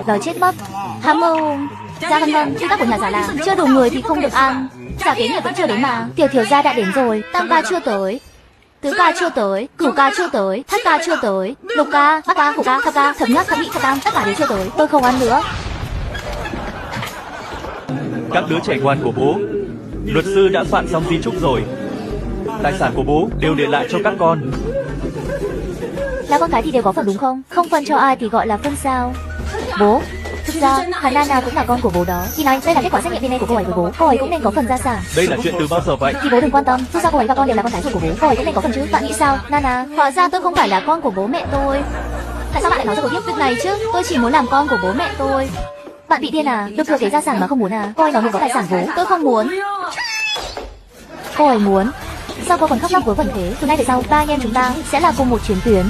Đó chết mất. Hám ông. Dạ vâng, quy tắc của nhà giả là chưa đủ người thì không được ăn. Giả kế nghiệp vẫn chưa đến mà. Tiểu thiếu gia đã đến rồi. Tam ca chưa tới, tứ ca chưa tới, cửu ca chưa tới, thất ca chưa tới, lục ca, bát ca, cửu ca, thập ca, thập nhất, thập nhị, thập tam, tất cả đều chưa tới. Tôi không ăn nữa. Các đứa trẻ ngoan của bố, luật sư đã soạn xong di chúc rồi. Tài sản của bố đều để lại cho các con. Là con cái thì đều có phần đúng không? Không phân cho ai thì gọi là phân sao? Bố, thực ra Hà Nana cũng là con của bố đó. Thì nói đây là kết quả xét nghiệm DNA của cô ấy với bố. Cô ấy cũng nên có phần gia sản. Đây là chuyện từ bao giờ vậy? Thì bố đừng quan tâm, dù sao cô ấy và con đều là con cái ruột của bố. Cô ấy cũng nên có phần chứ. Bạn nghĩ sao, Nana? Hóa ra tôi không phải là con của bố mẹ tôi. Tại sao bạn lại nói cho tôi biết việc này chứ? Tôi chỉ muốn làm con của bố mẹ tôi. Bạn bị điên à? Được thừa kế gia sản mà không muốn à? Cô ấy nói muốn có tài sản bố. Tôi không muốn. Cô ấy muốn. Sao cô còn khóc lóc vớ vẩn thế? Từ nay về sau, ba anh em chúng ta sẽ là cùng một chuyến tuyến.